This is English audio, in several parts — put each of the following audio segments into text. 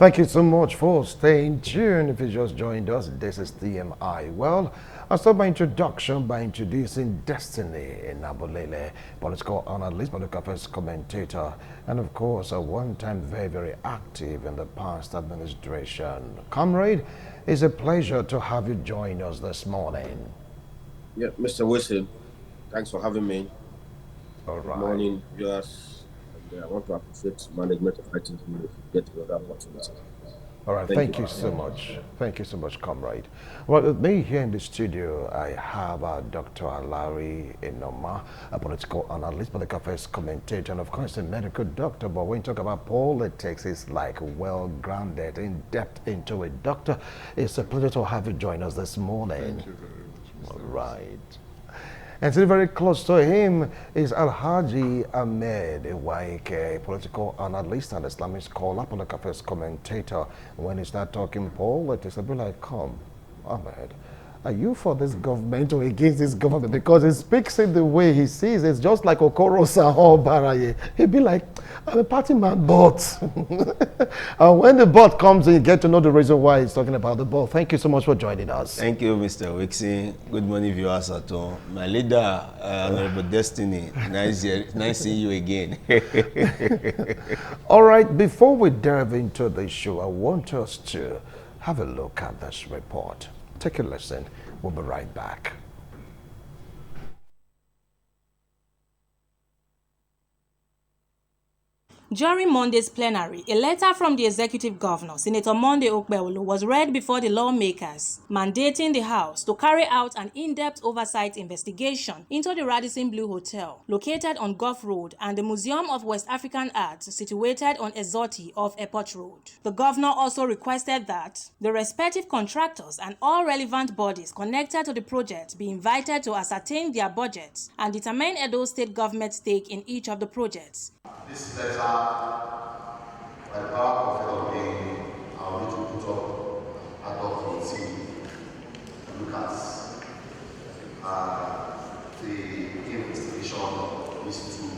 Thank you so much for staying tuned. If you just joined us, this is TMI. Well, I'll start my introduction by introducing Destiny in Abulele, political analyst, political affairs commentator, and of course, a one-time very active in the past administration. Comrade, it's a pleasure to have you join us this morning. Yeah, Mr. Wilson, thanks for having me. All Good right. morning, viewers. And I want to appreciate management of ITV to get another opportunity. All right, Thank you thank for you having so me. much. Thank you so much, comrade. Well, with me here in the studio, I have Dr. Alari Inoma, a political analyst, political affairs commentator, and of course a medical doctor. But when you talk about politics, it's like well-grounded, in-depth into it. Doctor, it's a pleasure to have you join us this morning. Thank you very much, All Mr. Wilson. right. And sitting very close to him is Alhaji Ahmed Iwaike, political analyst and Islamic scholar, political affairs commentator. When he start talking politics, I'll be like, come, Ahmed, are you for this government or against this government? Because he speaks in the way he sees. It's just like Okoro Saho Baraye. He'd be like, I'm a party man, but and when the bot comes in, you get to know the reason why he's talking about the bot. Thank you so much for joining us. Thank you, Mr. Wixie. Good morning, viewers at home. My leader, Honorable Destiny, nice seeing you again. All right, before we delve into the show, I want us to have a look at this report. Take a listen. We'll be right back. During Monday's plenary, a letter from the executive governor, Senator Monday Okpebholo, was read before the lawmakers, mandating the House to carry out an in-depth oversight investigation into the Radisson Blu Hotel, located on Gulf Road, and the Museum of West African Art, situated on Exoti off Airport Road. The governor also requested that the respective contractors and all relevant bodies connected to the project be invited to ascertain their budgets and determine Edo State government's stake in each of the projects. This letter, by the power of the I will need to put up ad hoc committee to look at the investigation of these two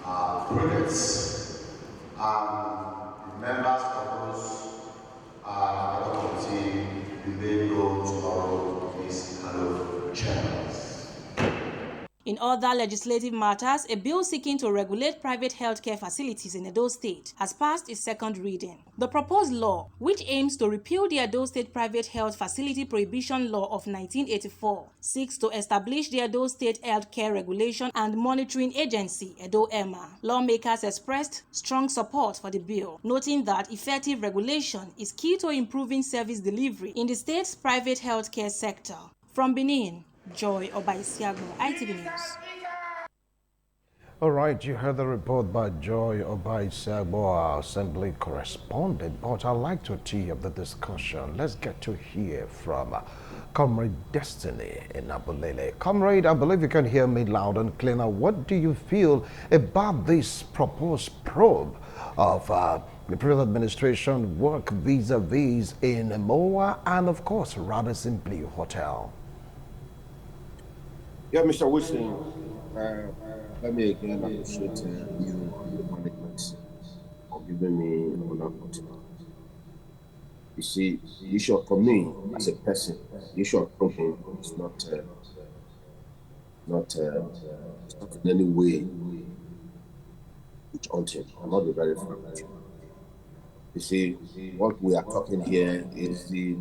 projects. The members of those ad hoc committee will then go tomorrow to these kind of channels. In other legislative matters, a bill seeking to regulate private healthcare facilities in Edo State has passed its second reading. The proposed law, which aims to repeal the Edo State Private Health Facility Prohibition Law of 1984, seeks to establish the Edo State Healthcare Regulation and Monitoring Agency, Edo-EMA. Lawmakers expressed strong support for the bill, noting that effective regulation is key to improving service delivery in the state's private healthcare sector. From Benin, Joy OBASEKI'S, ITV News. All right, you heard the report by Joy Obaisegbo, our assembly correspondent, but I'd like to tee up the discussion. Let's get to hear from Comrade Destiny in Abulele. Comrade, I believe you can hear me loud and clear. Now, what do you feel about this proposed probe of the previous administration work vis-a-vis in Moa and, of course, Radisson Blu Hotel? Yeah, Mr. Wilson, let me again appreciate you and the management for giving me another opportunity. You see, the issue for me as a person, the issue of problem is not in any way which haunting. I'm not be very frank with you. You see, what we are talking here is the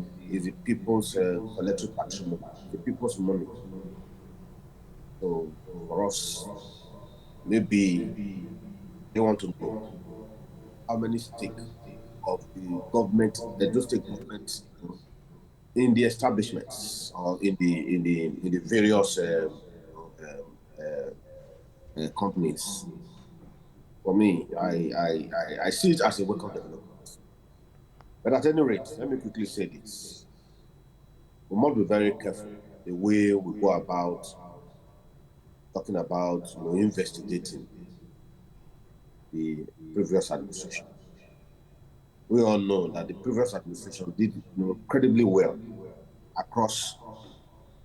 people's collective patrimony, the people's money. So for us, maybe they want to know how many stake of the government, the state government, in the establishments or in the various companies. For me, I see it as a welcome development. But at any rate, let me quickly say this: we must be very careful the way we go about talking about investigating the previous administration. We all know that the previous administration did incredibly well across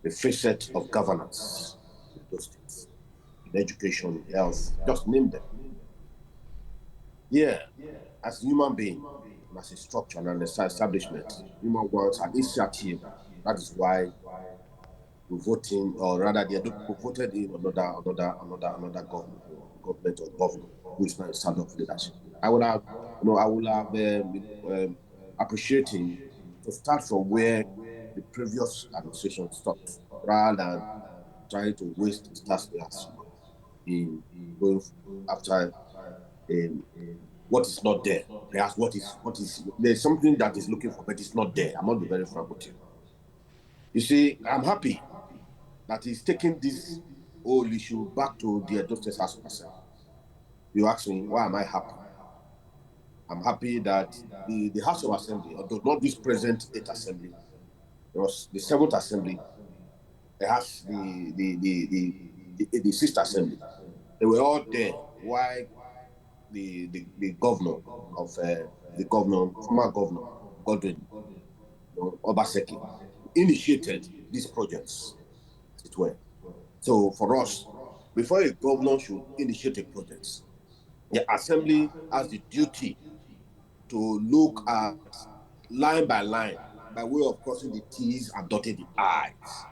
the facet of governance in those states, in education, health, just name them. Yeah, as a human being, as a structure and an establishment. Human wants an initiative. That is why we voting, or rather, the Edo people voted in another government or governor who is not in stand of leadership. I would have appreciating to start from where the previous administration stopped, rather than trying to waste the taxpayers in going after um, what is not there. Perhaps what is there's something that is looking for, but it's not there. I must be very frank with you. You see, I'm happy that he's taking this whole issue back to the Edo State House of Assembly. You ask me, why am I happy? I'm happy that the House of Assembly, although not this present 8th Assembly, it was the 7th Assembly, it has the 6th Assembly. They were all there. Why the governor of the governor, former governor, Godwin, Obaseki, initiated these projects, as it were. So for us, before a governor should initiate a project, the assembly has the duty to look at line by way of crossing the T's and dotting the I's.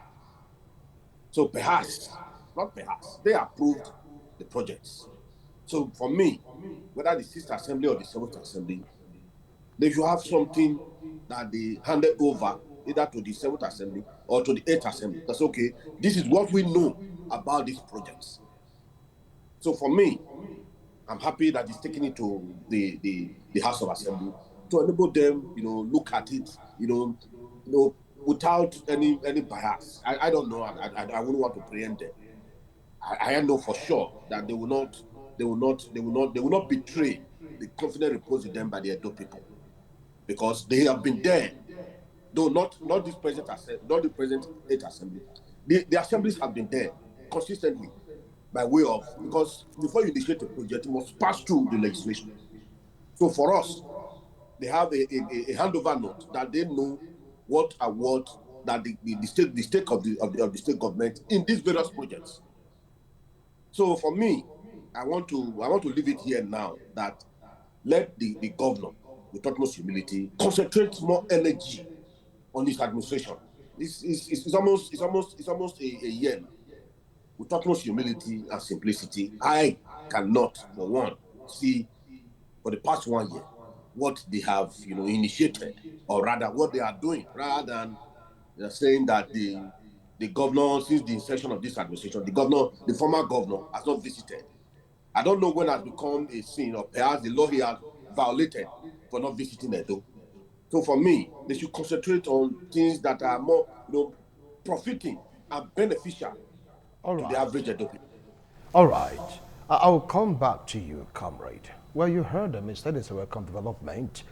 So perhaps, not perhaps, they approved the projects. So for me, whether the 6th Assembly or the 7th Assembly, they should have something that they handed over either to the 7th Assembly or to the 8th Assembly. That's okay. This is what we know about these projects. So for me, I'm happy that he's taking it to the House of Assembly to enable them, look at it, without any bias. I don't know. I wouldn't want to preempt them. I know for sure that they will not betray the confidence reposed in them by the Edo people, because they have been there. Though not this present assembly, not the present 8th Assembly. The assemblies have been there consistently by way of, because before you initiate a project, you must pass through the legislation. So for us, they have a handover note that they know what that the state of the state government in these various projects. So for me, I want to leave it here now that let the governor, with utmost humility, concentrate more energy on his administration. It's almost a year now. With utmost humility and simplicity, I cannot, for one, see for the past 1 year what they have, initiated, or rather what they are doing, rather than saying that the governor, since the inception of this administration, the former governor, has not visited. I don't know when has become a sin, or perhaps the law he has violated for not visiting Edo. So for me, they should concentrate on things that are more, profiting and beneficial All to the right. average Edo people. All right. I'll come back to you, comrade. Well, you heard them. Instead, it's a welcome development.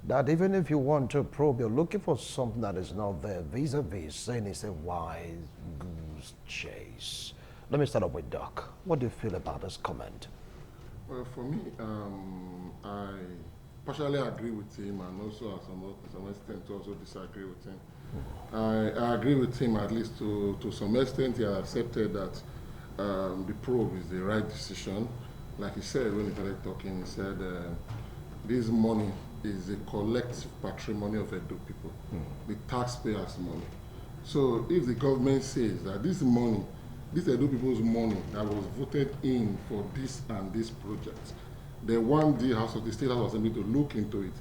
That even if you want to probe, you're looking for something that is not there, vis-a-vis, saying it's a wise goose chase. Let me start off with Doc. What do you feel about this comment? Well, for me, I partially agree with him, and also at some extent also disagree with him. I agree with him, at least to some extent. He accepted that the probe is the right decision. Like he said when he started talking, he said this money is a collective patrimony of Edo people, the taxpayers' money. So if the government says that this money, this Edo people's money that was voted in for this and this project, they want the State House of Assembly to look into it.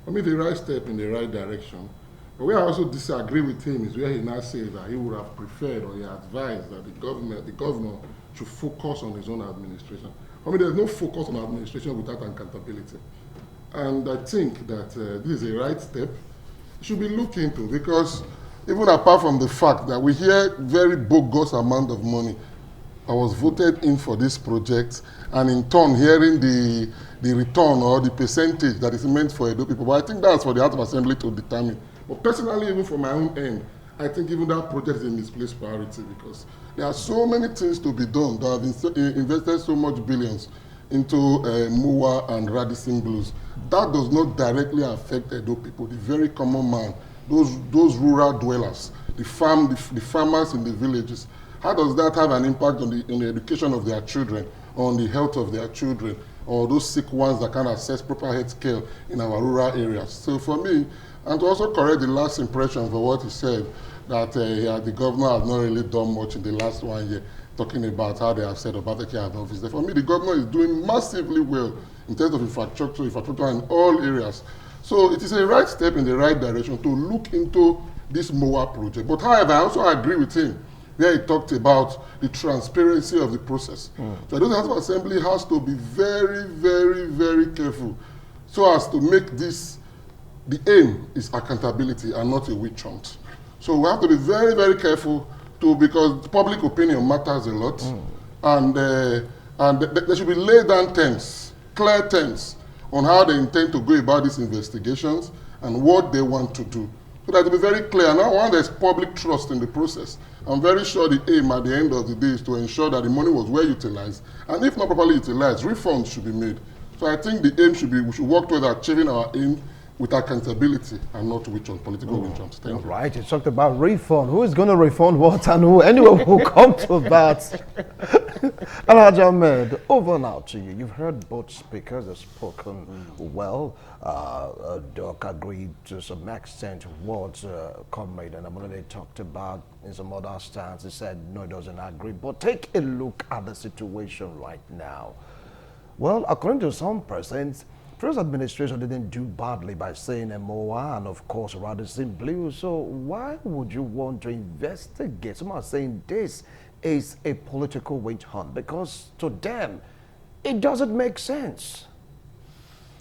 I mean, the right step in the right direction. But where I also disagree with him is where he now says that he would have preferred, or he advised that the governor should focus on his own administration. I mean, there's no focus on administration without accountability. And I think that this is a right step. It should be looked into, because even apart from the fact that we hear very bogus amount of money that was voted in for this project, and in turn hearing the return or the percentage that is meant for Edo people. But I think that's for the House of Assembly to determine. But personally, even from my own end, I think even that project is a misplaced priority, because there are so many things to be done that have invested so much billions into Mua and Radisson Blues. That does not directly affect Edo people, the very common man, those rural dwellers, the farmers in the villages. How does that have an impact on the education of their children, on the health of their children? or those sick ones that can access proper health care in our rural areas. So for me, and to also correct the last impression for what he said, that the governor has not really done much in the last 1 year, talking about how they have said Obaseki has office there. For me, the governor is doing massively well in terms of infrastructure in all areas. So it is a right step in the right direction to look into this MOA project. But however, I also agree with him where he talked about the transparency of the process. So the House of Assembly has to be very, very, very careful so as to make this, the aim is accountability and not a witch hunt. So we have to be very, very careful because public opinion matters a lot. And there should be laid down terms, clear terms, on how they intend to go about these investigations and what they want to do. So that it will be very clear. Now, one, there's public trust in the process. I'm very sure the aim at the end of the day is to ensure that the money was well utilized. And if not properly utilized, refunds should be made. So I think the aim should be, we should work toward achieving our aim with accountability and not witch hunt, political witch hunt. Thank you. Right, you talked about refund. Who is going to refund what and who? Anyway, we'll come to that. Alhaji Ahmed, over now to you. You've heard both speakers have spoken well. Doc agreed to some extent what Comrade and Amunade talked about. In some other stance, he said, no, he doesn't agree. But take a look at the situation right now. Well, according to some persons, First administration didn't do badly by saying MOA and of course rather simply. So why would you want to investigate? Some are saying this is a political witch hunt because to them it doesn't make sense.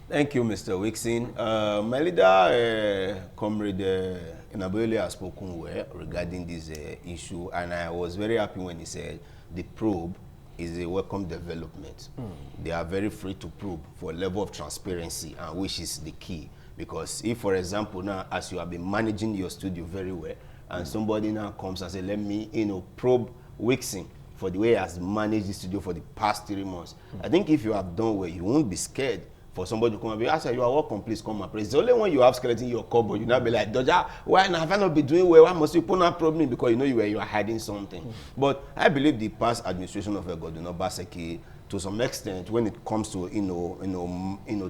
Thank you, Mr. Wixon. My leader, Comrade Inabele, has spoken well regarding this issue, and I was very happy when he said the probe is a welcome development. They are very free to probe for a level of transparency, and which is the key. Because if, for example, now as you have been managing your studio very well, and somebody now comes and says, let me, probe Wixon for the way he has managed the studio for the past 3 months. I think if you have done well, you won't be scared for somebody to come and be, ask you are welcome, please come and praise. It's only when you have skeleton in your cupboard, you now be like, Dodger, why have I not been doing well? Why must you put up problem? Because you are hiding something. But I believe the past administration of Godwin Obaseki, to some extent, when it comes to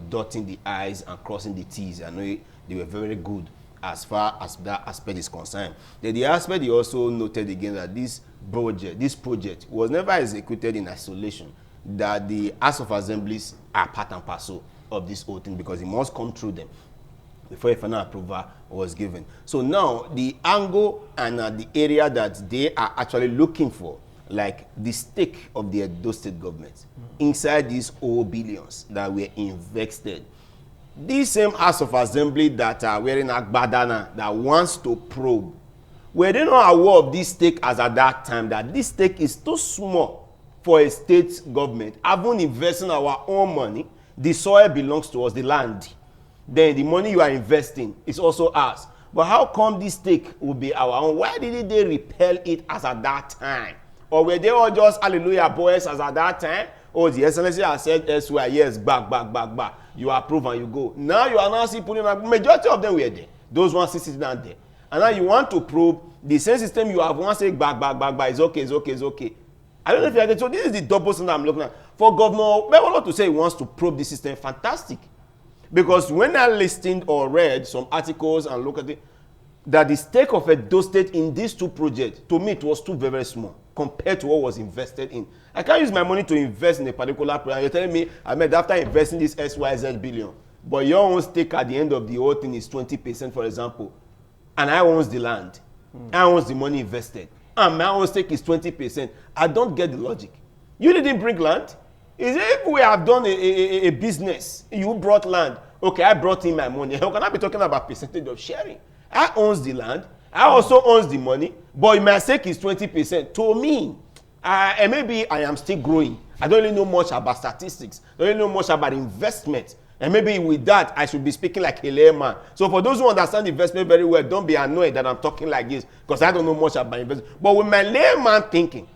dotting the I's and crossing the T's, I know they were very good as far as that aspect is concerned. The aspect he also noted again that this project was never executed in isolation, that the House of Assemblies are part and parcel of this whole thing because it must come through them before a final approval was given. So now the angle and the area that they are actually looking for, like the stake of the Edo state government inside these old billions that were invested. This same House of Assembly that are wearing Agbadana that wants to probe, were they not aware of this stake as at that time, that this stake is too small for a state government, even investing our own money, the soil belongs to us, the land. Then the money you are investing is also ours. But how come this stake will be our own? Why didn't they repel it as at that time? Or were they all just hallelujah boys as at that time? Oh, the excellency has said elsewhere, yes, back. You approve and you go. Now you are now see putting a majority of them were there. Those ones sitting down there. And now you want to probe the same system you have once say back, it's okay. I don't know if you are so this is the double standard I'm looking at. For Governor Bewolo to say he wants to probe the system, fantastic. Because when I listened or read some articles and looked at it, that the stake of Edo State in these two projects, to me, it was too very small compared to what was invested in. I can't use my money to invest in a particular project. You're telling me, Ahmed, after investing this XYZ billion, but your own stake at the end of the whole thing is 20%, for example, and I own the land, I own the money invested, and my own stake is 20%. I don't get the logic. You didn't bring land. Is it if we have done a business, you brought land, okay, I brought in my money. How can I be talking about percentage of sharing? I own the land, I also own the money, but my stake is 20%. To me, and maybe I am still growing. I don't really know much about statistics. I don't really know much about investment. And maybe with that, I should be speaking like a layman. So for those who understand investment very well, don't be annoyed that I'm talking like this because I don't know much about investment. But with my layman thinking,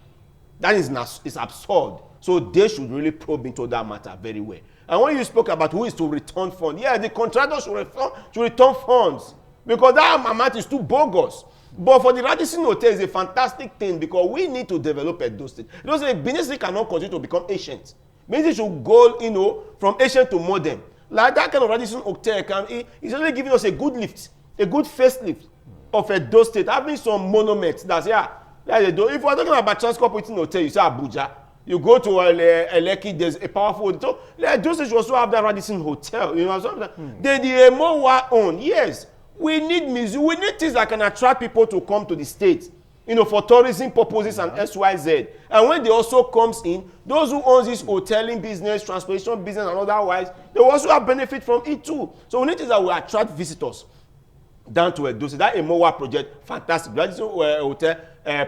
that is absurd. So they should really probe into that matter very well. And when you spoke about who is to return funds, yeah, the contractor should return funds because that amount is too bogus. But for the Radisson Hotel, it's a fantastic thing because we need to develop Edo State. Edo State, Benin State cannot continue to become ancient. Maybe it should go, from ancient to modern. Like that kind of Radisson Hotel is only giving us a good lift, a good facelift of Edo State, having some monuments that's, if we're talking about Transcorporating Hotel, you say Abuja, you go to Eleki, there's a powerful hotel. So Edo State should also have that Radisson Hotel, Then the Emowa own, yes, we need museum, we need things that can attract people to come to the state, for tourism purposes and XYZ. And when they also comes in, those who own this hoteling business, transportation business and otherwise, they will also have benefit from it too. So we need things that will attract visitors down to Edo State. That Emowa project, fantastic. That hotel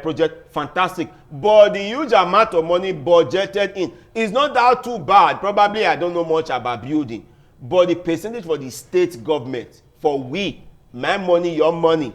project, fantastic. But the huge amount of money budgeted in is not that too bad. Probably I don't know much about building. But the percentage for the state government, for my money, your money,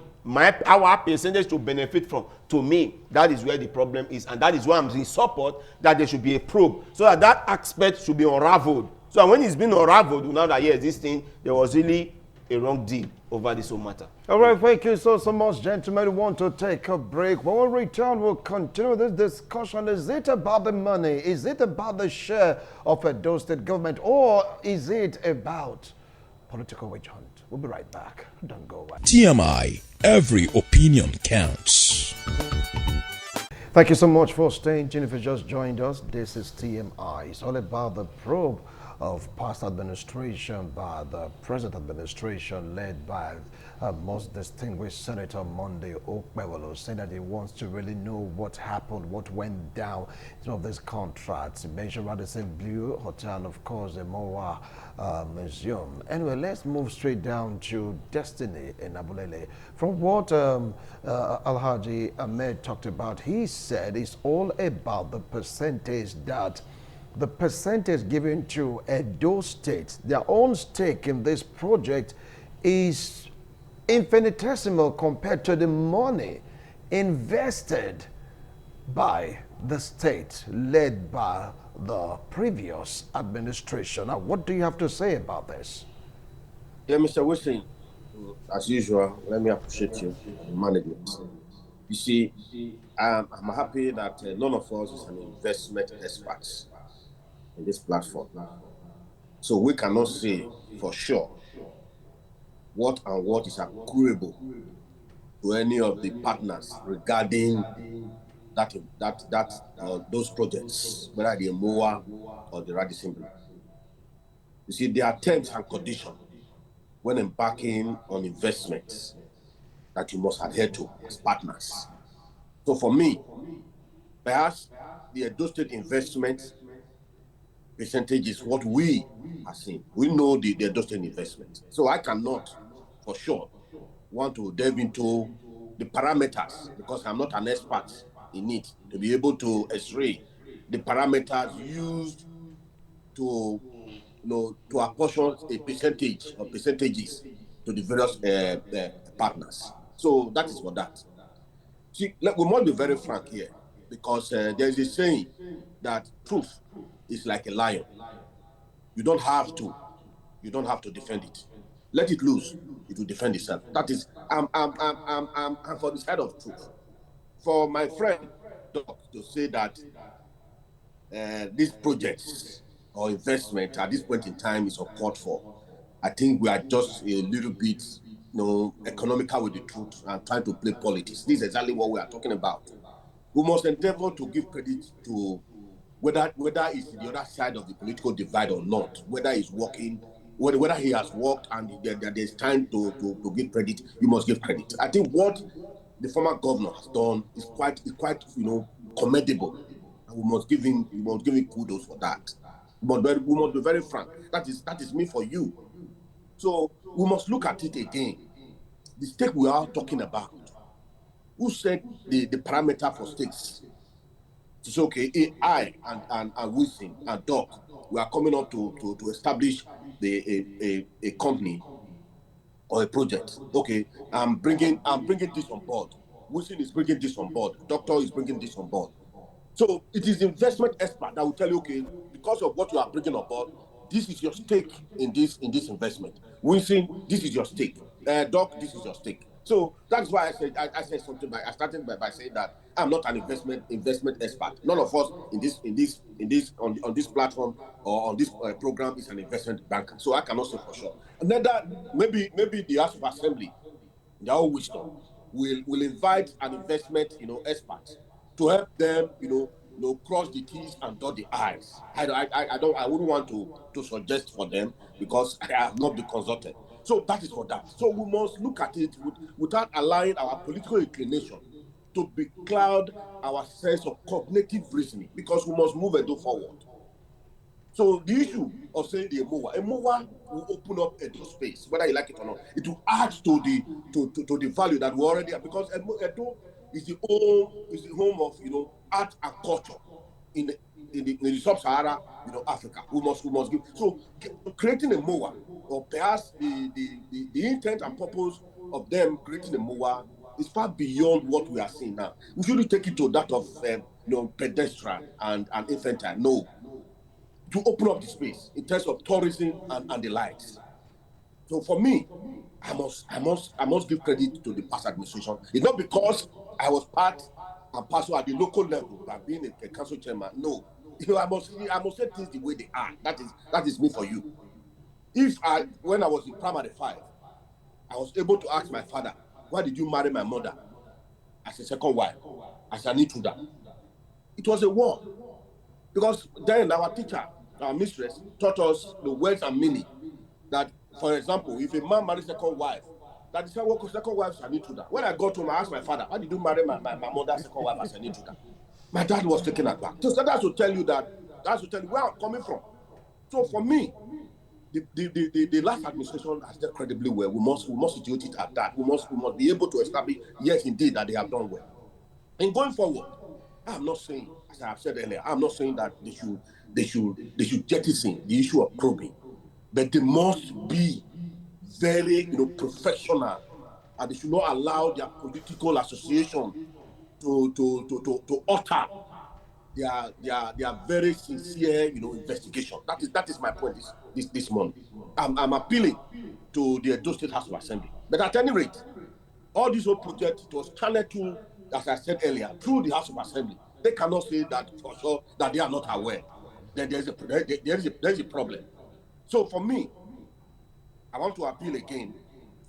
our percentage to benefit from, to me, that is where the problem is. And that is why I'm in support that there should be a probe, so that aspect should be unraveled. So when it's been unraveled, we know that yes, this thing, there was really a wrong deal over this whole matter. All right, thank you so much, gentlemen. We want to take a break. When we return, we'll continue this discussion. Is it about the money? Is it about the share of Edo State government? Or is it about political witch hunt? We'll be right back. Don't go away. TMI, every opinion counts. Thank you so much for staying tuned. If you just joined us, this is TMI. It's all about the probe of past administration by the present administration led by most distinguished Senator Monday Okpebolo, saying that he wants to really know what happened, what went down in some of these contracts. He mentioned Radisson Blue Hotel and of course the Moa Museum. Anyway, let's move straight down to Destiny in Abulele. From what Alhaji Ahmed talked about, he said it's all about the percentage given to Edo State. Their own stake in this project is infinitesimal compared to the money invested by the state led by the previous administration. Now, what do you have to say about this? Yeah, Mr. Wilson, as usual, let me appreciate you, management. You see, I'm happy that none of us is an investment expert in this platform. So we cannot say for sure what is accruable to any of the partners regarding those projects, whether the MOA or the Radisson Blue. You see, there are terms and conditions when embarking on investments that you must adhere to as partners. So for me, perhaps the Edo State investment percentage is what we are seeing. We know the Edo State investment. So I cannot, for sure, want to delve into the parameters because I'm not an expert in it to be able to x-ray the parameters used to apportion a percentage or percentages to the various partners. So that is for that. See, we must be very frank here because there is a saying that truth is like a lion. You don't have to defend it. Let it loose; it will defend itself. That is, I'm for the side of truth. For my friend Doc to say that these projects or investment at this point in time is uncalled for, I think we are just a little bit, economical with the truth and trying to play politics. This is exactly what we are talking about. We must endeavor to give credit to whether it's the other side of the political divide or not, whether he's working, whether he has worked and there's time to give credit, you must give credit. I think what the former governor has done is quite commendable. And we must give him kudos for that. But we must be very frank. That is me for you. So we must look at it again. The stake we are talking about. Who set the parameter for stakes? It's okay. I and Wilson and Doc, we are coming up to establish a company or a project. Okay, I'm bringing this on board. Wilson is bringing this on board. Doctor is bringing this on board. So it is investment expert that will tell you, okay, because of what you are bringing on board, this is your stake in this investment. Wilson, this is your stake. Doc, this is your stake. So that's why I said something I started by saying that I'm not an investment expert. None of us on this platform or on this program is an investment banker. So I cannot say for sure. And then that maybe the House of Assembly, in their own wisdom, will invite an investment expert to help them cross the T's and dot the I's. I wouldn't want to suggest for them because I have not been consulted. So that is for that. So we must look at it without allowing our political inclination to becloud our sense of cognitive reasoning, because we must move Edo forward. So the issue of saying the Emowa will open up Edo space, whether you like it or not. It will add to the value that we already have, because Edo is the home of art and culture in the sub-Sahara Africa. We must give. So creating a MOA, or perhaps the intent and purpose of them creating a MOA is far beyond what we are seeing now. We shouldn't take it to that of pedestrian and infantile. No, to open up the space in terms of tourism and the likes. So for me, I must give credit to the past administration. It's not because I was part and parcel at the local level by being a council chairman. No, I must say things the way they are. That is me for you. When I was in primary 5, I was able to ask my father, why did you marry my mother as a second wife, as an intruder? It was a war. Because then our teacher, our mistress, taught us the words and meaning. That, for example, if a man marries second wife, that is second wife is an intruder. When I got home, I asked my father, why did you marry my mother's second wife as an intruder? My dad was taken aback. So that's to tell you where I'm coming from. So for me, the last administration has done incredibly well. We must situate it at that. We must be able to establish, yes, indeed, that they have done well. And going forward, I'm not saying, as I have said earlier, I'm not saying that they should jettison the issue of probing, but they must be very professional, and they should not allow their political association to utter their very sincere investigation. That is my point this morning. I'm appealing to the Edo State House of Assembly. But at any rate, all these whole projects, it was channeled to, as I said earlier, through the House of Assembly. They cannot say that for sure that they are not aware. Then there is a problem. So for me, I want to appeal again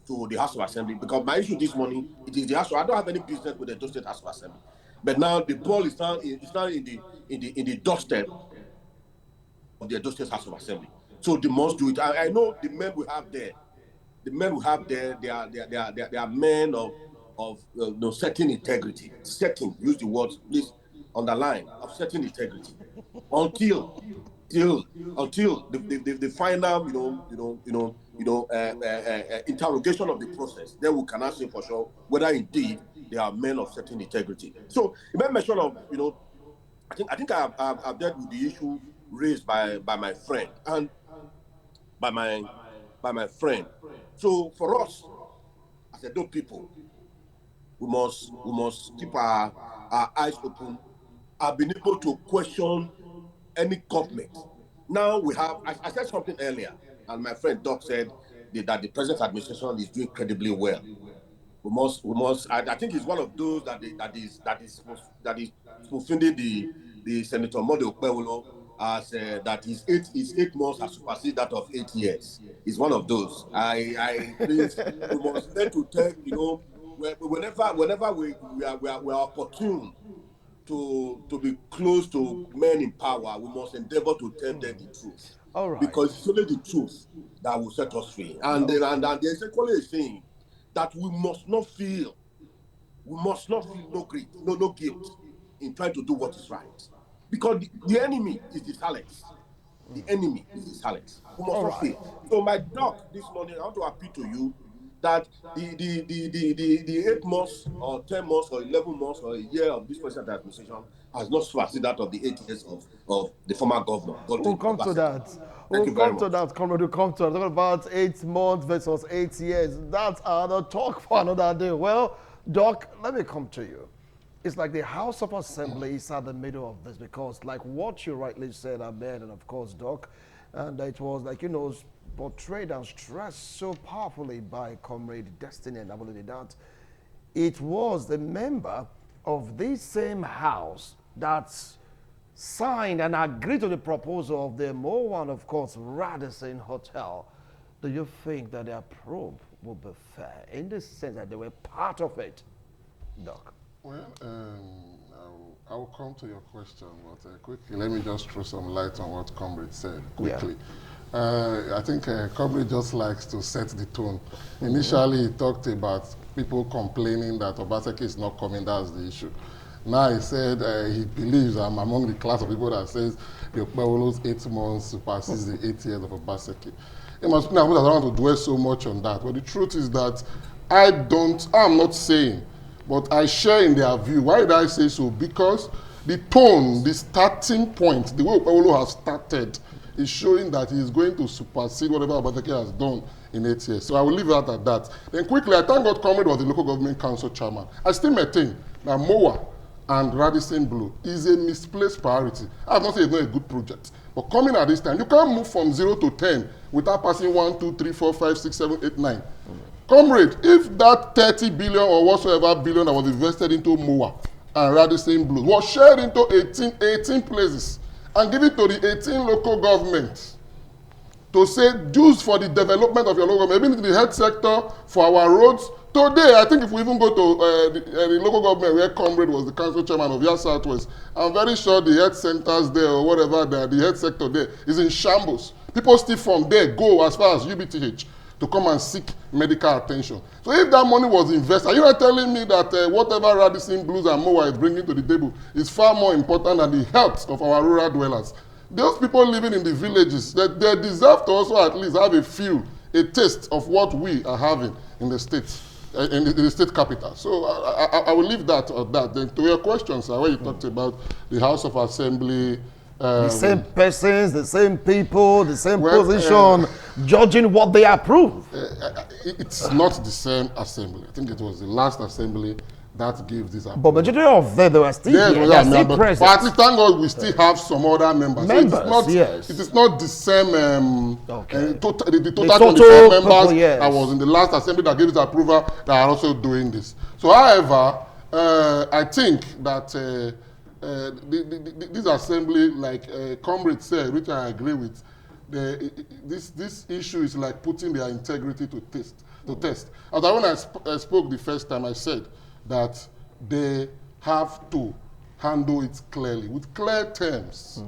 to the House of Assembly, because my issue this morning, it is the House. I don't have any business with the Edo State House of Assembly, but now the ball is now in the doorstep of the Edo State House of Assembly. So they must do it. I know the men we have there. The men we have there, they are men of certain integrity. Use the words, please underline, of certain integrity. Until the final interrogation of the process, then we cannot say for sure whether indeed they are men of certain integrity. So you made mention of I think I've dealt with the issue raised by my friend and by my friend. So for us as Edo people, we must keep our eyes open. I've been able to question any government. Now we have, I said something earlier, and my friend Doc said that the present administration is doing incredibly well. We must. I think it's one of those that is fulfilling the Senator Mode Okpewolo as that his 8 months has superseded that of 8 years. It's one of those. I think we must learn to take whenever we are opportune to be close to men in power, we must endeavor to tell them the truth. All right. Because it's only the truth that will set us free. And there's equally a saying that we must not feel no guilt in trying to do what is right. Because the enemy is the silence. The enemy is the silence. We must not feel. So my doc this morning, I want to appeal to you that the 8 months or 10 months or 11 months or a year of this present administration has not superseded that of the 8 years of the former governor. We'll come to that. Thank you very much. Comrade. We'll come to that. Talking about 8 months versus 8 years. That's another talk for another day. Well, Doc, let me come to you. It's like the House of Assembly is at the middle of this, because like what you rightly said, Ahmed, and of course, Doc, and it was like, portrayed and stressed so powerfully by Comrade Destiny and Abulidi that it was the member of this same house that signed and agreed to the proposal of the Mo1, of course, Radisson Hotel. Do you think that their probe will be fair in the sense that they were part of it, Doc? Well, I will come to your question, but quickly, let me just throw some light on what Comrade said quickly. I think Comrade just likes to set the tone. Initially, he talked about people complaining that Obaseki is not coming, that's the issue. Now he said he believes I'm among the class of people that says the Okpewolo's 8 months supersedes the 8 years of Obaseki. It must be, I don't want to dwell so much on that, but the truth is that I'm not saying, but I share in their view. Why did I say so? Because the tone, the starting point, the way Okpewolo has started is showing that he is going to supersede whatever Obaseki has done in 8 years. So I will leave that at that. Then quickly, I thank God Comrade was the local government council chairman. I still maintain that MOA and Radisson Blue is a misplaced priority. I have not said it's not a good project. But coming at this time, you can't move from 0 to 10 without passing 1, 2, 3, 4, 5, 6, 7, 8, 9. Comrade, if that 30 billion or whatsoever billion that was invested into MOA and Radisson Blue was shared into 18 places and given to the 18 local governments to say dues for the development of your local government, maybe in the health sector, for our roads. Today, I think if we even go to the local government where Comrade was the council chairman of Yas Southwest, I'm very sure the health centers there or whatever, the health sector there is in shambles. People still from there go as far as UBTH to come and seek medical attention. So if that money was invested, are you not telling me that whatever Radisson Blues and MOA is bringing to the table is far more important than the health of our rural dwellers? Those people living in the villages, they deserve to also at least have a taste of what we are having in the states. In the state capital. So I will leave that at that. Then to your question, sir, where you talked about the House of Assembly. The same persons, the same people, the same position, judging what they approve. It's not the same assembly. I think it was the last assembly that gave this approval. But majority of them, they were still here. They are still present. But at least, thank God, we still have some other members. Yes. It is not the same, the total 24 members that was in the last assembly that gave this approval that are also doing this. So, however, I think that this assembly, like Comrade said, which I agree with, this issue is like putting their integrity to test. As when I spoke the first time, I said that they have to handle it clearly, with clear terms.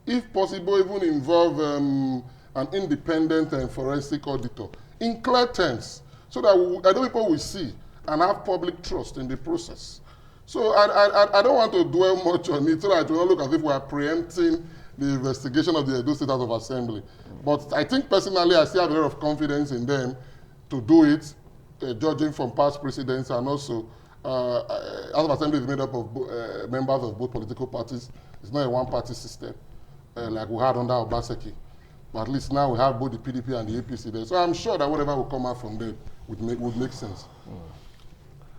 If possible, even involve an independent and forensic auditor in clear terms, so that other people will see and have public trust in the process. So I don't want to dwell much on it, so that it will not look as if we are preempting the investigation of the Edo State House of Assembly. But I think personally, I still have a lot of confidence in them to do it, judging from past precedents, and also House of Assembly is made up of members of both political parties. It's not a one-party system like we had under Obaseki. But at least now we have both the PDP and the APC there. So I'm sure that whatever will come out from there would make sense.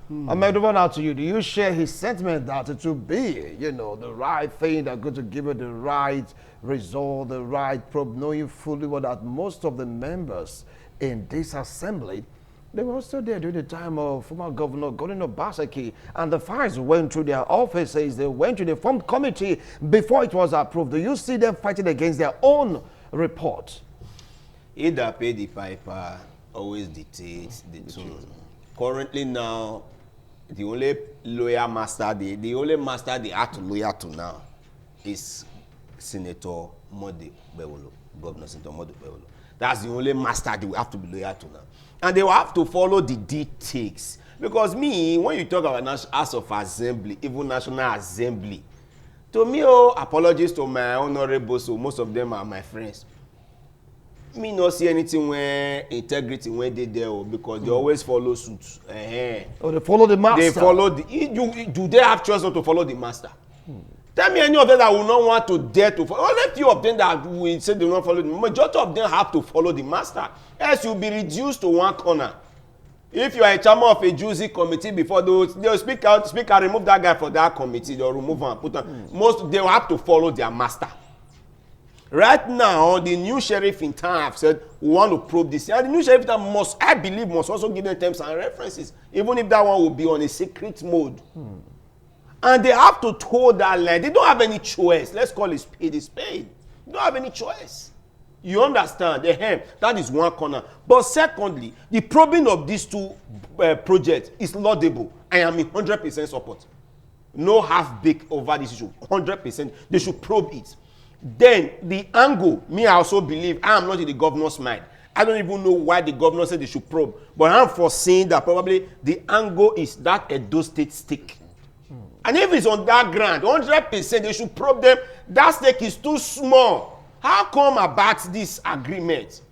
I'm going to run out to you. Do you share his sentiment that it will be, the right thing that's going to give it the right result, the right probe, knowing fully well that most of the members in this assembly, they were also there during the time of former Governor Gordon Obaseki, and the files went through their offices, they went to the formed committee before it was approved. Do you see them fighting against their own report? Either pay the piper, always dictates the tune. Currently now, the only master they have to lawyer to now is Senator Modi Bewolo, Governor Senator Modi Bewolo. That's the only master they will have to be loyal to now. And they will have to follow the dictates. Because when you talk about House of Assembly, even National Assembly, to me, apologies to my honorable, so most of them are my friends. Me not see anything where integrity when they there because they always follow suit. Oh, they follow the master. They follow do they have choice not to follow the master? Tell me any of them that will not want to dare to follow. Only few of them that will say they will not follow the majority of them have to follow the master. Else you'll be reduced to one corner. If you are a chairman of a juicy committee before they'll speak out, remove that guy for that committee, they'll remove and put on. They will have to follow their master. Right now, the new sheriff in town have said, we want to probe this. And the new sheriff in town must, I believe, must also give them terms and references, even if that one will be on a secret mode. And they have to toe that line. They don't have any choice. Let's call it spade a spade. They don't have any choice. You understand? That is one corner. But secondly, the probing of these two projects is laudable. I am in 100% support. No half-baked over this issue. 100%. They should probe it. Then the angle, me I also believe, I am not in the governor's mind. I don't even know why the governor said they should probe. But I'm foreseeing that probably the angle is that Edo State stake. And if it's on that ground, 100% they should probe them. That stake is too small. How come about this agreement?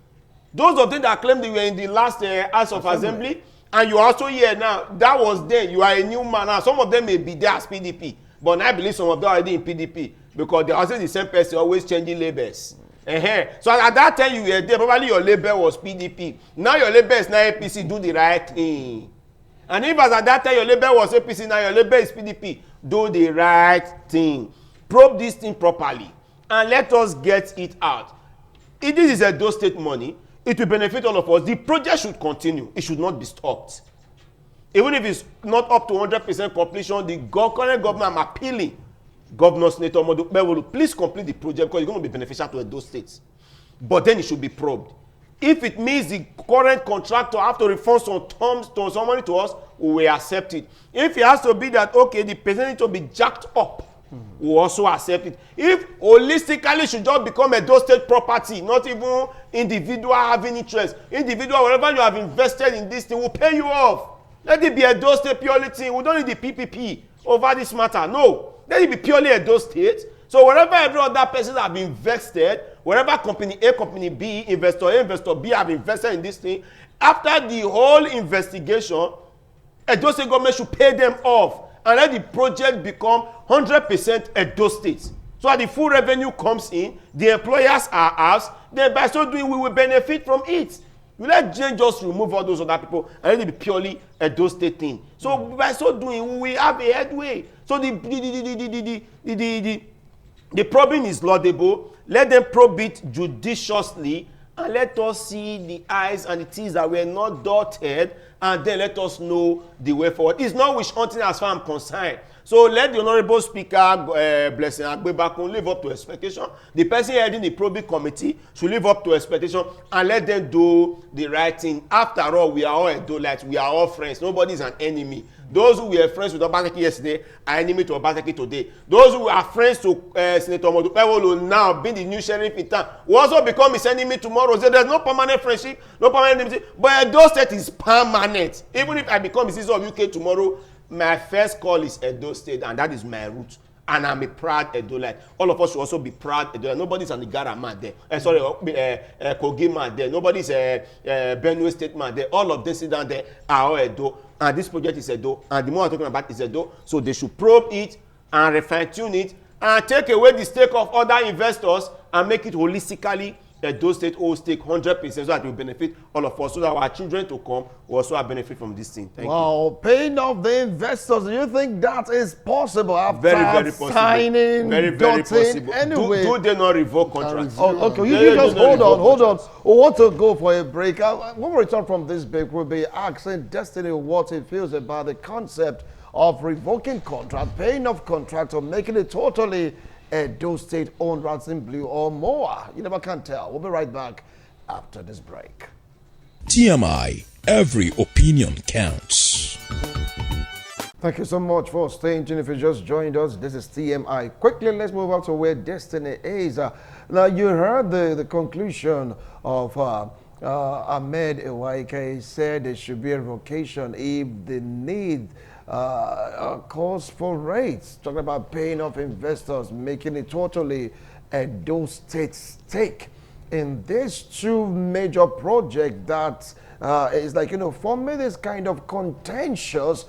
Those of them that claim they were in the last House of Assembly, and you are also here now, that was then, you are a new man now. Some of them may be there as PDP, but I believe some of them are already in PDP, because they are also the same person, always changing labels. So at that time you were there, probably your label was PDP. Now your label is now APC, do the right thing. And if as at that time your label was APC, now your label is PDP, do the right thing. Probe this thing properly and let us get it out. If this is Edo State money, it will benefit all of us. The project should continue. It should not be stopped. Even if it's not up to 100% completion, the current government, I'm appealing, Governor Senator Modu, please complete the project because it's going to be beneficial to Edo State. But then it should be probed. If it means the current contractor have to refund some money to us, we will accept it. If it has to be that, okay, the person needs to be jacked up, we will also accept it. If holistically should just become Edo State property, not even individual having interest. Individual, whatever you have invested in this thing will pay you off. Let it be Edo State purely thing. We don't need the PPP over this matter. No. Let it be purely Edo State. So wherever every other person have invested, wherever company A, company B, investor A, investor B have invested in this thing, after the whole investigation, Edo State government should pay them off and let the project become 100% Edo State. So that the full revenue comes in, the employers are ours, then by so doing we will benefit from it. You let Jane just remove all those other people and let it be purely Edo State thing. So by so doing we have a headway. So the probing is laudable. Let them probe it judiciously and let us see the I's and the T's that were not dotted, and then let us know the way forward. It's not wish hunting as far as I'm concerned. So let the Honorable Speaker, Blessing Agbebakun, live up to expectation. The person heading the probing committee should live up to expectation and let them do the right thing. After all, we are all Edolites. We are all friends. Nobody is an enemy. Those who were friends with Obaseki yesterday are enemy to Obaseki today. Those who are friends to Senator Modu will now be the new sheriff in town will also become his enemy tomorrow. So there's no permanent friendship, no permanent enmity. But Edo State is permanent. Even if I become the citizen of UK tomorrow, my first call is Edo State, and that is my root. And I'm a proud Edolite. All of us should also be proud Edolite. Nobody's an Igara man there. Kogi man there. Nobody's a Benue State man there. All of them sit down there are all Edo. And this project is Edo. And the more I'm talking about is Edo. So they should probe it and refine-tune it and take away the stake of other investors and make it holistically Edo State whole stake 100% so that it will benefit all of us, so that our children to come will also have benefit from this thing. Thank you. Paying off the investors, do you think that is possible after very possible. Signing, very possible. Anyway, do they not revoke contracts? Okay, you just hold on. We want to go for a break. When we return from this break, we'll be asking Destiny what he feels about the concept of revoking contract, paying off contract, or making it totally Edo State owned rather than blue or more. You never can tell. We'll be right back after this break. TMI, every opinion counts. Thank you so much for staying tuned. If you just joined us, this is TMI. Quickly, let's move on to where Destiny is. Now, you heard the conclusion of Ahmed Ewaike. He said there should be a revocation if the need calls for rates. Talking about paying off investors, making it totally Edo State stake in these two major projects that is like, forming this kind of contentious,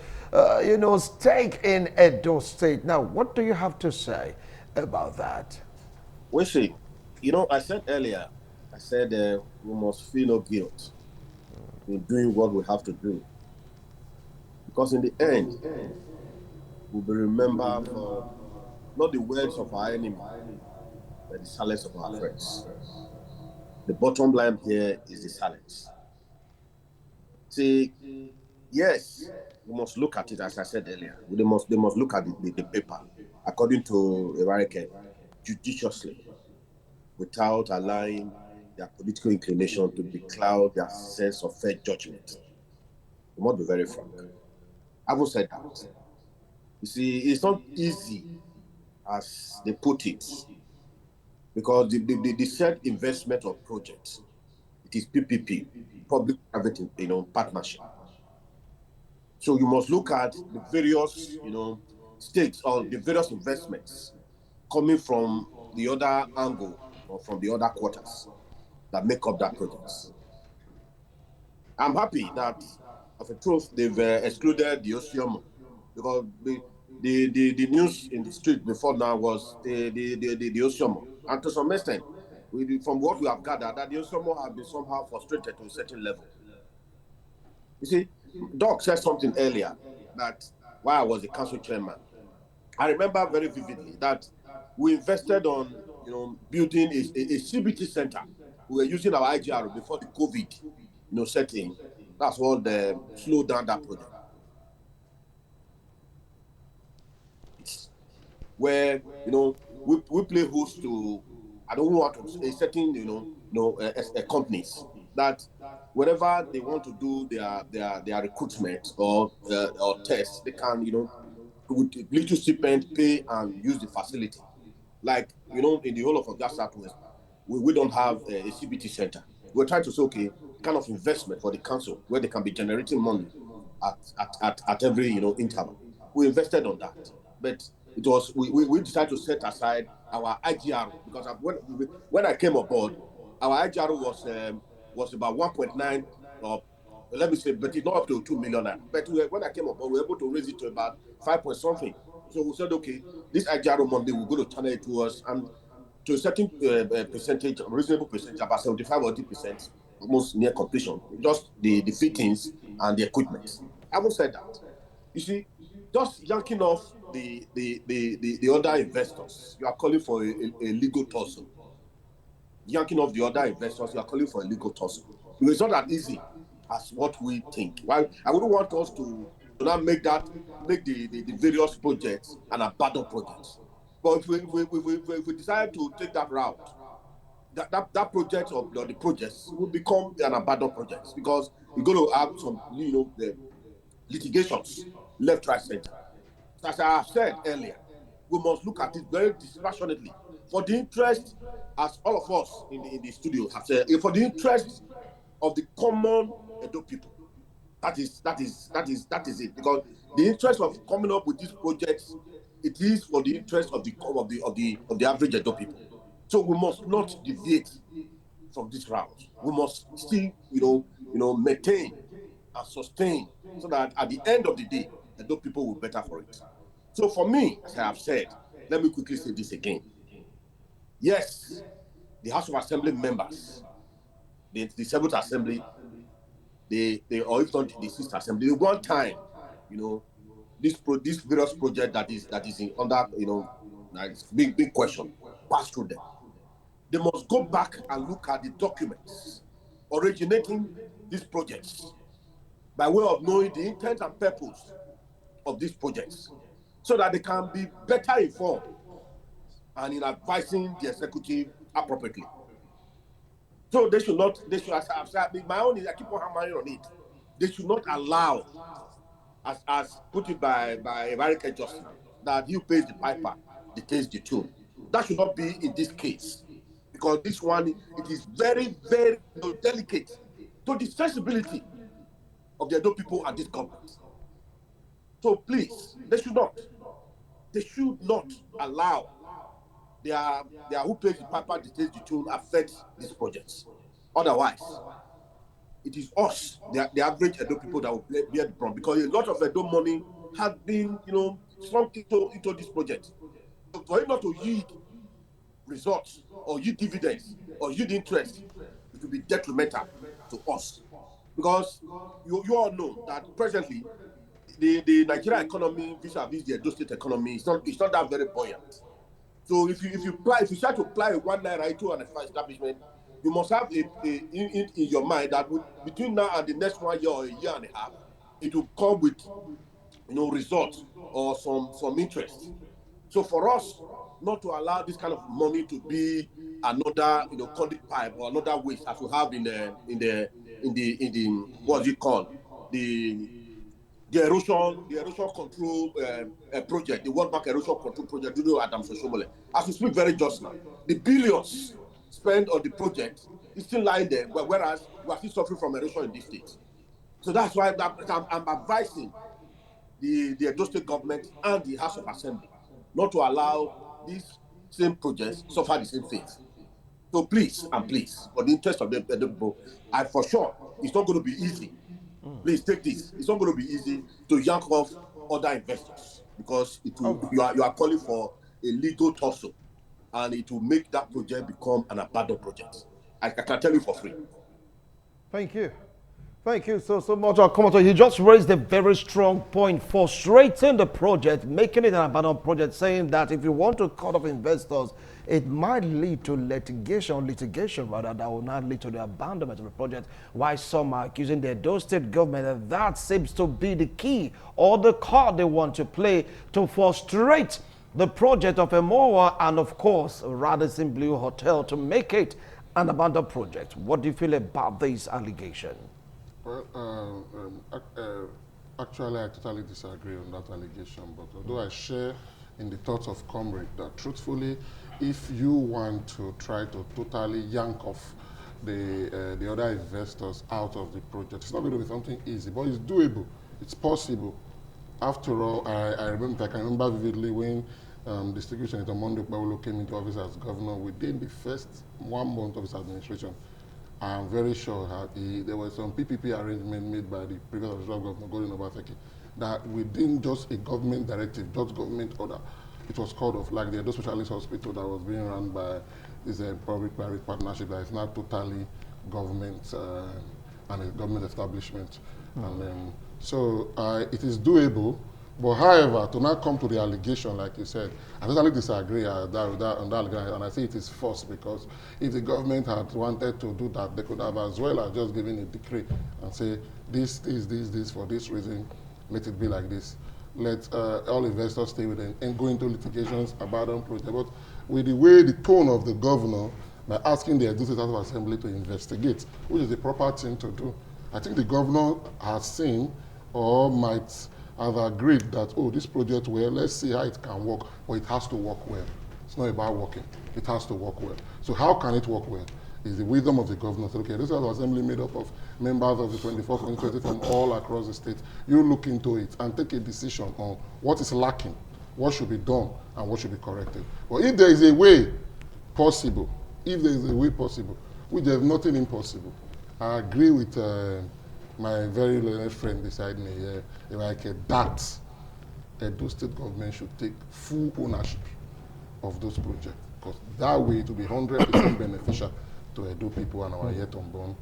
stake in Edo State. Now, what do you have to say about that? We see. I said earlier, we must feel no guilt in doing what we have to do. Because in the end, we'll be remembered for not the words of our enemy, the silence of our friends. The bottom line here is the silence. See, yes, we must look at it, as I said earlier. They must look at the paper, according to Evarike, judiciously, without allowing their political inclination to becloud their sense of fair judgment. We must be very frank. Having said that, you see, it's not easy as they put it, because the said investment of projects, it is PPP, public-private, partnership. So you must look at the various, stakes or the various investments coming from the other angle or from the other quarters that make up that project. I'm happy that, of a truth, they've excluded the Osioma, because the news in the street before now was the Osioma. And to some extent, from what we have gathered, that the Osioma have been somehow frustrated to a certain level. You see, Doc said something earlier that while I was the council chairman, I remember very vividly that we invested on, building a CBT center. We were using our IGR before the COVID, setting. That's what slowed down that project. It's where, we play host to, I don't want to say, certain, companies that whenever they want to do their recruitment or tests, they can, with little stipend, pay and use the facility. Like, in the whole of that Southwest, we don't have a CBT center. We're trying to say, okay, kind of investment for the council where they can be generating money at every, interval. We invested on that. But it was, we decided to set aside our IGR, because when I came aboard, our IGR was about 1.9, or let me say, but it's not up to 2 million. But when I came aboard, we were able to raise it to about 5 point something. So we said, okay, this IGR Monday, we're going to channel it to us, and to a certain percentage, reasonable percentage, about 75 or 80%, almost near completion, just the fittings and the equipment. Having said that, you see, just yanking off the other investors, you are calling for a legal tussle. Yanking off the other investors, you are calling for a legal tussle. It's not that easy as what we think. Well, I wouldn't want us to now make the various projects an abandoned projects. But if we decide to take that route, that project or the projects will become an abandoned project, because we're going to have some, the litigations left, right, center. So as I have said earlier, we must look at it very dispassionately for the interest, as all of us in the studio have said, for the interest of the common Edo people. That is it. Because the interest of coming up with these projects, it is for the interest of the average Edo people. So we must not deviate from this route. We must still, maintain and sustain, so that at the end of the day, Edo people will better for it. So for me, as I have said, let me quickly say this again. Yes, the House of Assembly members, the seventh assembly, or if not the sixth assembly, one time, this various project that is under, that is big question, pass through them. They must go back and look at the documents originating these projects, by way of knowing the intent and purpose of these projects, so that they can be better informed and in advising the executive appropriately. So they should, as I've said, my own is, I keep on hammering on it. They should not allow, as put it by Evarike Justin, that you pays the piper, they pays the tune. That should not be in this case, because this one, it is very, very delicate to the sensibility of the Edo people and this government. So please, they should not allow their who pays the piper, dictates the tune affect these projects. Otherwise, it is us, the average Edo people, that will bear the problem, because a lot of Edo money has been, sunk into this project. So for it not to yield results or yield dividends or yield interest, it will be detrimental to us. Because you all know that presently the Nigerian economy vis-a-vis the Edo State economy is not that very buoyant. So if you try to apply a 1 naira into an establishment, you must have in your mind that between now and the next 1 year or a year and a half, it will come with results or some interest. So for us not to allow this kind of money to be another conduit pipe or another waste as we have in the what's it called, the erosion control project, the World Bank erosion control project, Adam Soshomole. As we speak very just now, the billions spent on the project is still lying there, whereas we are still suffering from erosion in this state. So that's why I'm advising the Edo State government and the House of Assembly not to allow these same projects suffer the same fate. So please, for the interest of the people, I for sure it's not going to be easy. Please take this. It's not going to be easy to yank off other investors because you are calling for a legal tussle, and it will make that project become an abandoned project. I can tell you for free. Thank you. Thank you so much, Komoto. You just raised a very strong point, frustrating the project, making it an abandoned project, saying that if you want to cut off investors, it might lead to litigation rather, that will not lead to the abandonment of the project. Why some are accusing the Edo State government, and that seems to be the key or the card they want to play to frustrate the project of Emowa and, of course, Radisson Blue Hotel to make it an abandoned project. What do you feel about this allegation? Well, actually, I totally disagree on that allegation, but although I share in the thoughts of Comrade that truthfully, if you want to try to totally yank off the other investors out of the project, it's not going to be something easy, but it's doable, it's possible. After all, I can remember vividly when Distinguished Senator Mondo Paulo came into office as governor. Within the first 1 month of his administration, I'm very sure there was some PPP arrangement made by the previous Governor Godwin Obaseki that within just a government directive, just government order, it was called off, like the Edo Specialist Hospital that was being run by this public-private partnership that is not totally government and a government establishment. And so it is doable. But however, to not come to the allegation, like you said, I totally disagree on that allegation, and I say it is false, because if the government had wanted to do that, they could have as well as just given a decree and say, this, for this reason, let it be like this. Let all investors stay with them and go into litigations about them project. But with the tone of the governor, by asking the Edo State House of Assembly to investigate, which is the proper thing to do, I think the governor has seen or might have agreed that, oh, this project, well, let's see how it can work, but it has to work well. It's not about working. It has to work well. So how can it work well? Is the wisdom of the governor. So, okay, this is an assembly made up of members of the 24th constituency from all across the state. You look into it and take a decision on what is lacking, what should be done, and what should be corrected. But if there is a way possible, which there's nothing impossible, I agree with my very learned friend beside me here, that Edo State government should take full ownership of those projects, because that way it will be 100% beneficial to Edo people and our yet unborn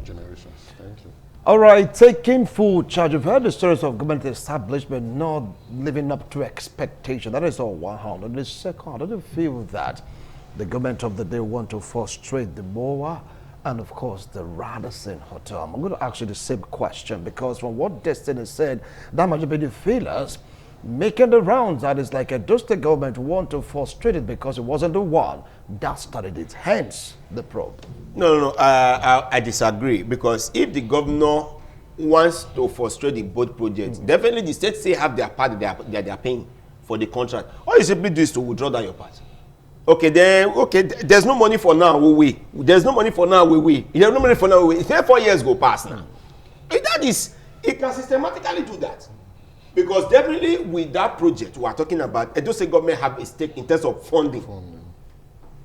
generations. Thank you. All right, taking full charge. You've heard the stories of government establishment not living up to expectation. That is all one hand. On the second, I don't feel that the government of the day want to frustrate the MOA and, of course, the Radisson Hotel. I'm going to ask you the same question, because from what Destiny said, that might be the feelers making the rounds that is like a State government want to frustrate it because it wasn't the one that started it. Hence the probe. No, I disagree, because if the governor wants to frustrate the both projects, definitely the states say have their part that they are paying for the contract. All you simply do is to withdraw that your part. Okay, there's no money for now, There's no money for now, There's no money for now, It's 4 years go past now. If that is, it can systematically do that. Because definitely with that project we are talking about, Edo State government have a stake in terms of funding.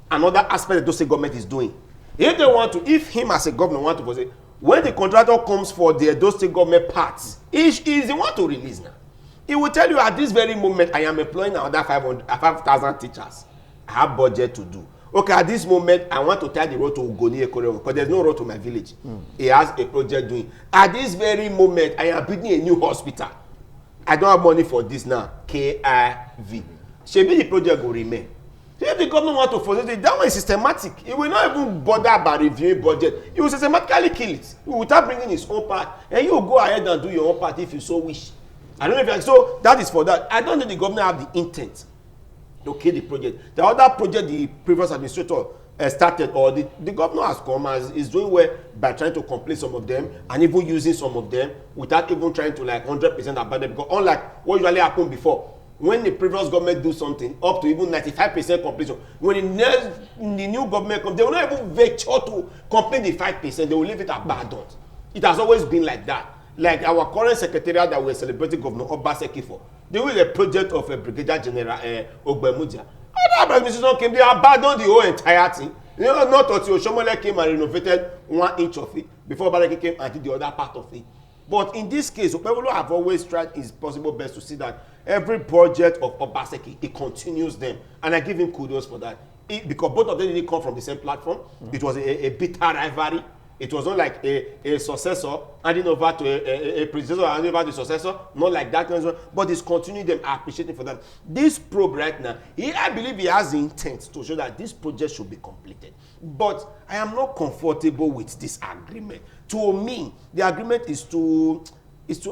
Another aspect Edo State government is doing. If him as a governor want to say, when the contractor comes for the Edo State government parts, he is the one to release now. He will tell you at this very moment, I am employing another 5,000 teachers. I have budget to do. Okay, at this moment, I want to tie the road to Ugoni Ekoreo because there's no road to my village. He has a project doing. At this very moment, I am building a new hospital. I don't have money for this now. KIV. Maybe the project will remain. So if the government want to force it, that one is systematic. He will not even bother about reviewing budget. He will systematically kill it without bringing his own part. And you will go ahead and do your own part if you so wish. I don't know if you like, so that is for that. I don't think the government have the intent to kill the project. The other project the previous administrator started, or the governor has come and is doing well by trying to complete some of them and even using some of them without even trying to like 100% abandon them. Because unlike what usually happened before, when the previous government do something up to even 95% completion, when the new government comes, they will not even venture to complete the 5%. They will leave it abandoned. It has always been like that. Like our current secretariat that we're celebrating Governor OBASEKI'S for, they were a project of a Brigadier General Ogbemudia. Other administration came, they abandoned the whole entire thing. You know, not until Oshomole came and renovated 1 inch of it before Obaseki came and did the other part of it. But in this case, people have always tried his possible best to see that every project of Obaseki, he continues them. And I give him kudos for that. Because both of them didn't come from the same platform. It was a bitter rivalry. It was not like a successor handing over to a predecessor handing over to the successor. Not like that. But he's continuing them. I appreciate him for that. This probe right now, I believe he has the intent to show that this project should be completed. But I am not comfortable with this agreement. To me, the agreement is to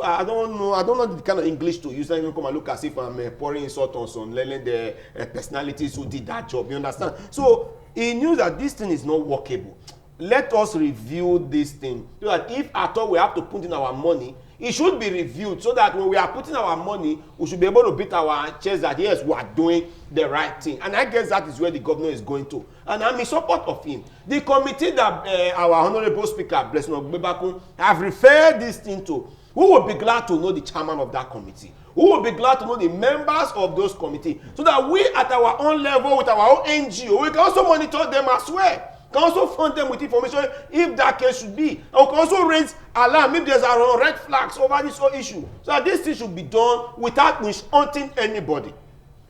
I don't know the kind of English to use. Even come and look as if I'm pouring insult on some learning the personalities who did that job. You understand? So he knew that this thing is not workable. Let us review this thing so that if at all we have to put in our money, it should be reviewed so that when we are putting our money, we should be able to beat our chest that yes, we are doing the right thing. And I guess that is where the governor is going to. And I'm in support of him. The committee that our honorable speaker, Blessing Ogbebakun, have referred this thing to, who will be glad to know the chairman of that committee? Who will be glad to know the members of those committees? So that we at our own level, with our own NGO, we can also monitor them as well. Can also fund them with information if that case should be. And we can also raise alarm if there's a red flags over this whole issue. So that this thing should be done without hunting anybody.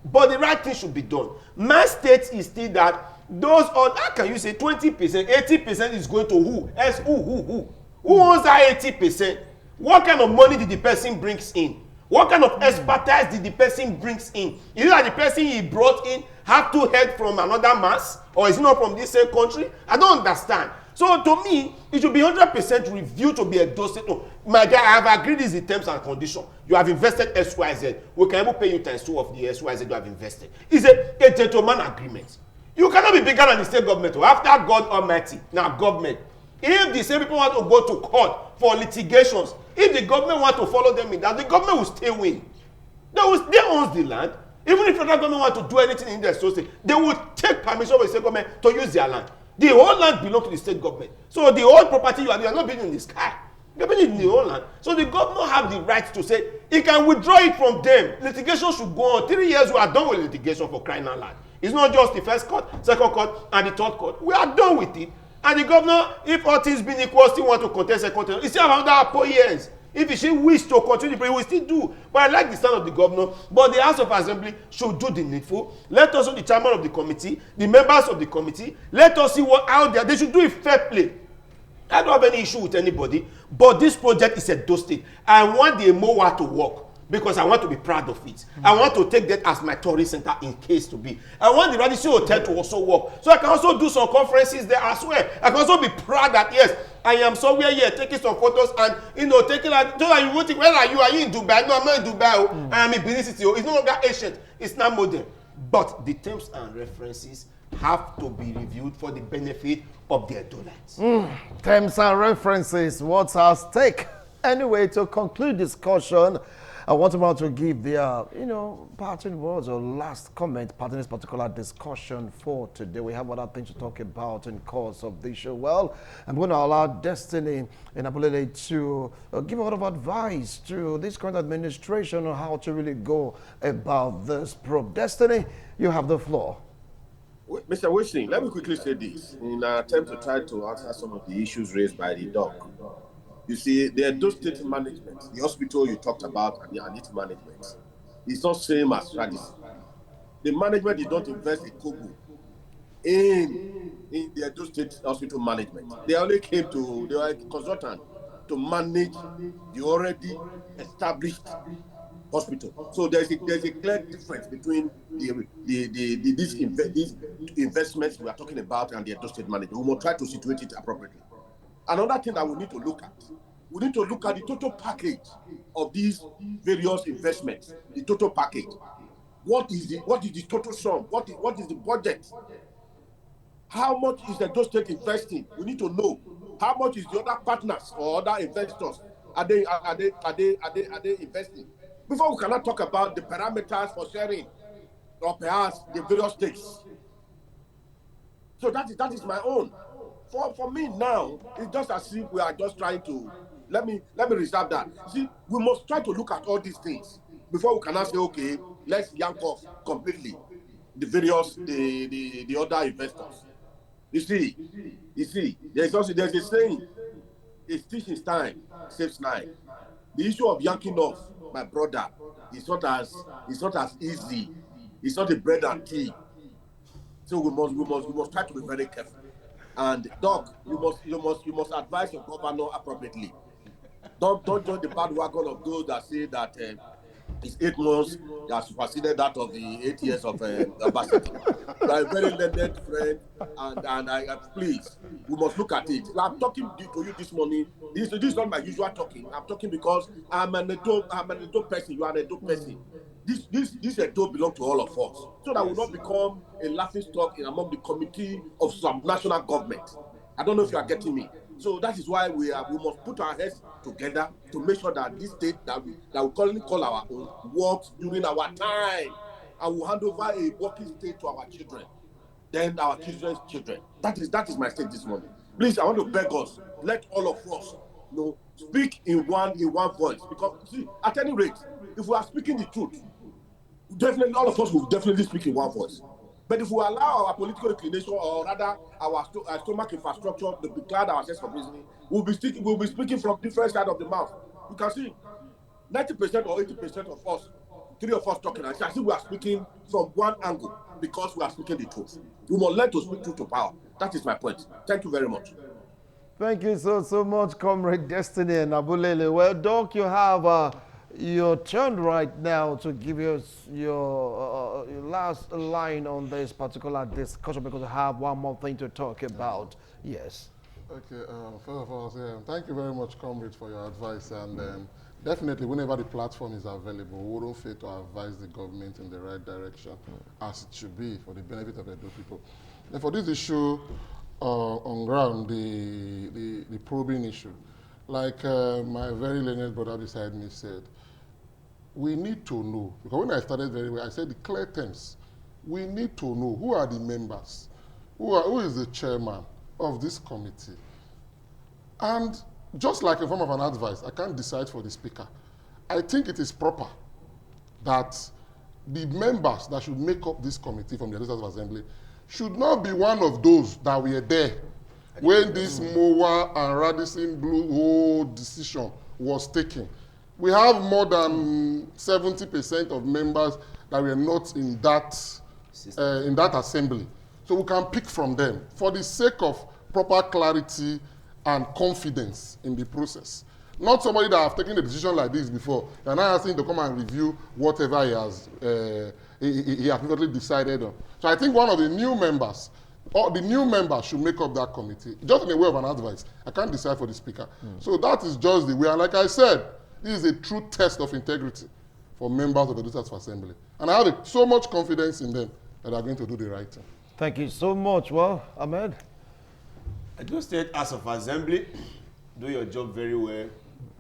But the right thing should be done. My state is still that those other, how can you say 20%, 80% is going to who? Else who? Who owns that 80%? What kind of money did the person brings in? What kind of expertise did the person brings in? Is it that the person he brought in have to head from another mass? Or is it not from this same country? I don't understand. So to me, it should be 100% reviewed to be a dosage. No, my guy, I have agreed is the terms and conditions. You have invested XYZ. We can even pay you times 2 of the XYZ you have invested. It's a gentleman agreement. You cannot be bigger than the state government. After God Almighty, now government. If the same people want to go to court for litigations, if the government want to follow them in that, the government will still win. They own the land. Even if the federal government want to do anything in their state, they will take permission from the state government to use their land. The whole land belongs to the state government. So the whole property you are not building in the sky. You're building in the whole land. So the governor have the right to say he can withdraw it from them. Litigation should go on. 3 years we are done with litigation for crying out loud. It's not just the first court, second court, and the third court. We are done with it. And the governor, if all things being equal, still want to contest second term, he still have another 4 years. If he should wish to continue, he will still do. But I like the stand of the governor. But the House of Assembly should do the needful. Let us know the chairman of the committee, the members of the committee. Let us see what out there. They should do it fair play. I don't have any issue with anybody. But this project is a dosage. I want the MOA to work because I want to be proud of it. I want to take that as my tourist center in case to be. I want the Radisson Hotel to also work. So I can also do some conferences there as well. I can also be proud that yes, I am somewhere here taking some photos and taking like so that you won't think, where are you? Are you in Dubai? No, I'm not in Dubai. I am in Benin City. It's no longer ancient. It's now modern. But the terms and references have to be reviewed for the benefit of their dollars. Terms and references, what's at stake? Anyway, to conclude discussion, I want them all to give their, parting words or last comment part in this particular discussion for today. We have other things to talk about in course of the show. Well, I'm going to allow Destiny and Apolele to give a lot of advice to this current administration on how to really go about this probe. Destiny, you have the floor. Mr. Wilson, let me quickly say this in an attempt to try to answer some of the issues raised by the doc. You see, the Edo State management, the hospital you talked about, and its management, is not same as Radisson. The management did not invest a kobo in the Edo State hospital management. They only they were a consultant to manage the already established hospital. So there's a clear difference between these investments we are talking about and the Edo State manager. We must try to situate it appropriately. Another thing that we need to look at, we need to look at the total package of these various investments, the total package. What is the total sum? What is the budget? How much is the Edo State investing? We need to know. How much is the other partners or other investors? Are they investing? Before we cannot talk about the parameters for sharing or perhaps the various stakes. So that is my own. For me now, it's just as if we are just trying to let me reserve that. See, we must try to look at all these things before we cannot say, okay, let's yank off completely the various the other investors. You see, there's a saying, a stitch in time saves nine. The issue of yanking off, my brother, is not as easy. It's not a bread and tea. So we must try to be very careful. And Doc, you must advise your governor appropriately. Don't join the bandwagon of those that say that it's 8 months that superseded that of the 8 years of Obaseki. You are a very learned friend, and I please, we must look at it. I'm talking to you this morning. This is not my usual talking. I'm talking because I'm an Edo person. You are an Edo person. This Edo belongs to all of us, so that will not become a laughing stock among the committee of some national government. I don't know if you are getting me. So that is why we must put our heads together to make sure that this state that we currently call our own works during our time, and we'll hand over a working state to our children, then our children's children. That is my state this morning. Please, I want to beg us, let all of us speak in one voice, because see, at any rate, if we are speaking the truth, definitely all of us will definitely speak in one voice. But if we allow our political inclination, or rather our stomach infrastructure, to declare ourselves for reasoning, we'll be speaking from different sides of the mouth. You can see 90% or 80% of us, three of us talking, and I see we are speaking from one angle because we are speaking the truth. We must learn to speak truth to power. That is my point. Thank you very much. Thank you so much, Comrade Destiny and Abulele. Well, Doc, you have your turn right now to give us your last line on this particular discussion, because I have one more thing to talk about. Yes. Okay, first of all, thank you very much, comrades, for your advice. And definitely, whenever the platform is available, we wouldn't fail to advise the government in the right direction, as it should be, for the benefit of the Edo people. And for this issue on ground, the probing issue, like my very learned brother beside me said, we need to know, because when I started very well, I said the clear terms. We need to know who are the members, who is the chairman of this committee. And just like in form of an advice, I can't decide for the speaker. I think it is proper that the members that should make up this committee from the Legislative Assembly should not be one of those that were there when this Mowa and Radisson Blue whole decision was taken. We have more than 70% of members that were not in that assembly. So we can pick from them for the sake of proper clarity and confidence in the process. Not somebody that have taken a decision like this before and now asking to come and review whatever he has previously decided on. So I think one of the new members, or the new members, should make up that committee, just in a way of an advice. I can't decide for the speaker. So that is just the way. And like I said, this is a true test of integrity for members of the Legislative Assembly. And I have so much confidence in them that they are going to do the right thing. Thank you so much. Well, Ahmed? Edo State House of Assembly, do your job very well.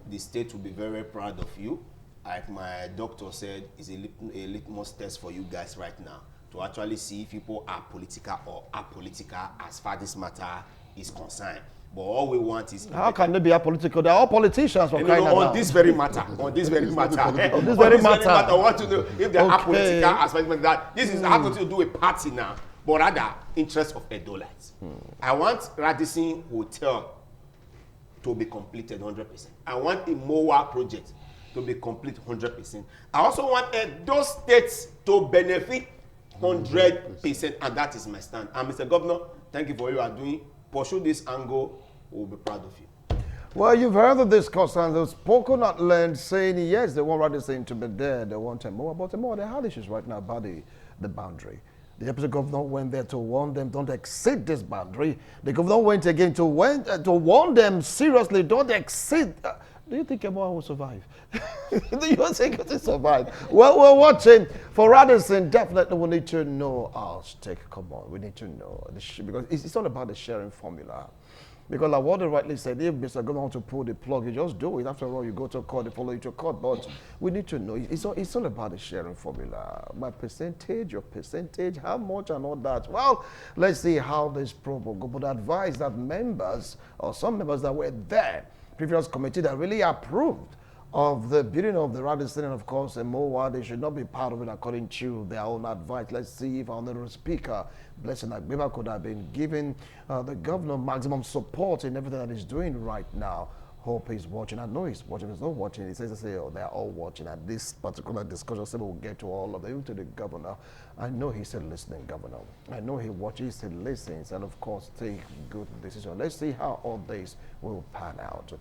The state will be very proud of you. Like my doctor said, it's a litmus test for you guys right now to actually see if people are political or apolitical as far as this matter is concerned. But all we want is... How can they be apolitical? They're all politicians for crying out loud. On this very matter. On this very matter. On this very matter. I want to know if they're apolitical as far as that. This is not going to do a party now, but rather interest of Edolites. I want Radisson Hotel to be completed 100%. I want a MOA project to be complete 100%. I also want Edo State to benefit 100%, and that is my stand. And Mr. Governor, thank you for what you are doing. Pursue this angle, we'll be proud of you. Well, you've heard the discourse and they've spoken at length saying, yes, they want Radisson to be there, they want him more. But more, they have issues right now about the boundary. The deputy governor went there to warn them, don't exceed this boundary. The governor went again to warn them seriously, don't exceed. Do you think Emoa will survive? Do you think it will survive? Well, we're watching. For Radisson, definitely we need to know our stake. Come on, we need to know. Because it's all about the sharing formula. Because like what they rightly said, if Mr. Governor wants to pull the plug, you just do it. After all, you go to court, they follow you to court. But we need to know, it's all about the sharing formula. My percentage, your percentage, how much and all that. Well, let's see how this probe will go. But advise that members, or some members that were there, previous committee that really approved of the building of the Radisson and of course MOA, they should not be part of it according to their own advice. Let's see if our Honorable Speaker, Blessing Agbiba, could have been giving the governor maximum support in everything that he's doing right now. Hope he's watching. I know he's watching. He's not watching. He says, oh, they're all watching. And this particular discussion, so we'll get to all of them, even to the governor. I know he's still listening, governor. I know he watches, he listens, and of course, take good decisions. Let's see how all this will pan out.